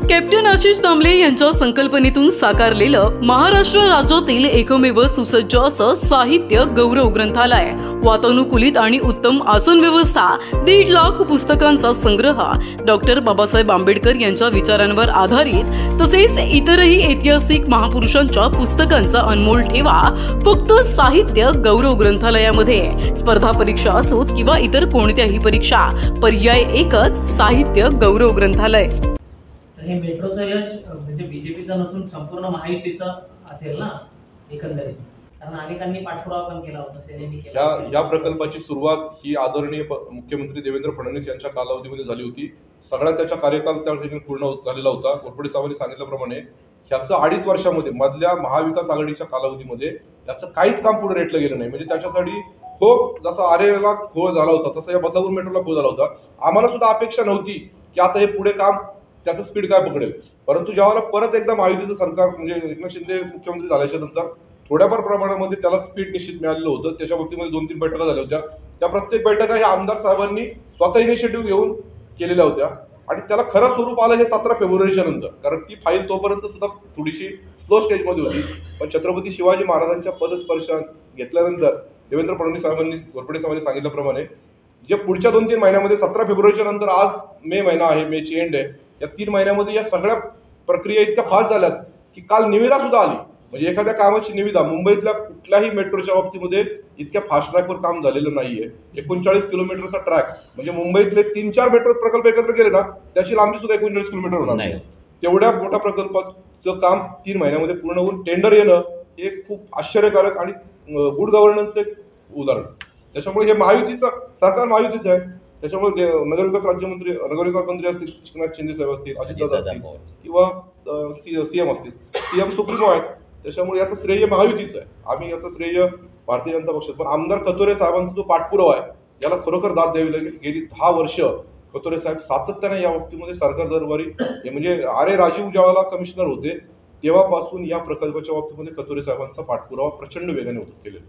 Captain Ashish Damle यांच्या संकल्पनेतून साकारलेलं महाराष्ट्र राज्यातील एकमेव सुसज्ज असं साहित्य गौरव ग्रंथालय, वातानुकूलित आणि उत्तम आसन व्यवस्था, 1.5 लाख पुस्तकांचा संग्रह, डॉक्टर बाबासाहेब आंबेडकर यांच्या विचारांवर आधारित तसेच इतरही ऐतिहासिक महापुरुषांच्या पुस्तकांचा अनमोल ठेवा फक्त साहित्य गौरव ग्रंथालयामध्ये। स्पर्धा परीक्षा असोत किंवा इतर कोणत्याही परीक्षा, पर्याय एकच, साहित्य गौरव ग्रंथालय। हे मेट्रोचं यश म्हणजे बीजेपीचा नसून संपूर्ण महायुतीचा असेल ना एकंदरीत, कारण अनेकांनी पाठपुरावा पण केला होता, सेनेने केला। या प्रकल्पाची सुरुवात ही आदरणीय मुख्यमंत्री देवेंद्र फडणवीस यांच्या कालावधीमध्ये झाली होती। सगळा त्याचा कार्यकाल त्या ठिकाणी पूर्ण झालेला होता। घोरपडे साहेबांनी सांगितल्याप्रमाणे ह्याचं 2.5 वर्षामध्ये मधल्या महाविकास आघाडीच्या कालावधीमध्ये त्याचं काहीच काम पुढे रेटलं गेलं नाही। म्हणजे त्याच्यासाठी खूप जसा आरेला घोळ झाला होता तसा या बदलापूर मेट्रोला घोळ झाला होता। आम्हाला सुद्धा अपेक्षा नव्हती की आता हे पुढे काम त्याचं स्पीड काय पकडेल, परंतु ज्यावेळेला परत एकदा महायुतीचं सरकार म्हणजे एकनाथ शिंदे मुख्यमंत्री झाल्याच्या नंतर थोड्याफार प्रमाणामध्ये त्याला स्पीड निश्चित मिळालेलं होतं। त्याच्या बाबतीमध्ये 2-3 बैठका झाल्या होत्या। त्या प्रत्येक बैठका ह्या आमदार साहेबांनी स्वतः इनिशिएटिव्ह घेऊन केलेल्या होत्या आणि त्याला खरं स्वरूप आलं हे 17 फेब्रुवारीच्या नंतर, कारण ती फाईल तोपर्यंत सुद्धा थोडीशी स्लो स्टेजमध्ये होती। पण छत्रपती शिवाजी महाराजांच्या पदस्पर्शात घेतल्यानंतर देवेंद्र फडणवीस साहेबांनी, घोरपडे साहेबांनी सांगितल्याप्रमाणे जे पुढच्या 2-3 महिन्यामध्ये 17 फेब्रुवारीच्या नंतर आज मे महिना आहे, मेची एंड आहे, या 3 महिन्यामध्ये या सगळ्या प्रक्रिया इतक्या फास्ट झाल्यात की काल निविदा सुद्धा आली। म्हणजे एखाद्या कामाची निविदा मुंबईतल्या कुठल्याही मेट्रोच्या बाबतीमध्ये इतक्या फास्ट ट्रॅकवर काम झालेलं नाहीये। 39 किलोमीटरचा ट्रॅक म्हणजे मुंबईतले 3-4 मेट्रो प्रकल्प एकत्र केले ना त्याची लांबी सुद्धा 39 किलोमीटर होणार नाही। तेवढ्या मोठ्या प्रकल्पाचं काम 3 महिन्यामध्ये पूर्ण होऊन टेंडर येणं हे खूप आश्चर्यकारक आणि गुड गव्हर्नन्सचं एक उदाहरण। त्याच्यामुळे हे महायुतीचं सरकार महायुतीचं आहे। त्याच्यामुळे नगरविकास राज्यमंत्री, नगरविकास मंत्री असतील एकनाथ शिंदे साहेब असतील, अजितदादा असतील किंवा सीएम असतील, सीएम सुप्रीमो आहेत, त्याच्यामुळे याचं श्रेय महायुतीचं आहे। आम्ही याचं श्रेय भारतीय जनता पक्षात, पण आमदार कतोरे साहेबांचा जो पाठपुरावा आहे याला खरोखर दाद द्यावी लागेल। गेली 10 वर्ष कतोरे साहेब सातत्याने या बाबतीमध्ये सरकार दरबारी म्हणजे आरे राजीव ज्यावेळेला कमिशनर होते तेव्हापासून या प्रकल्पाच्या बाबतीमध्ये कतोरे साहेबांचा पाठपुरावा प्रचंड वेगाने होत गेलेला।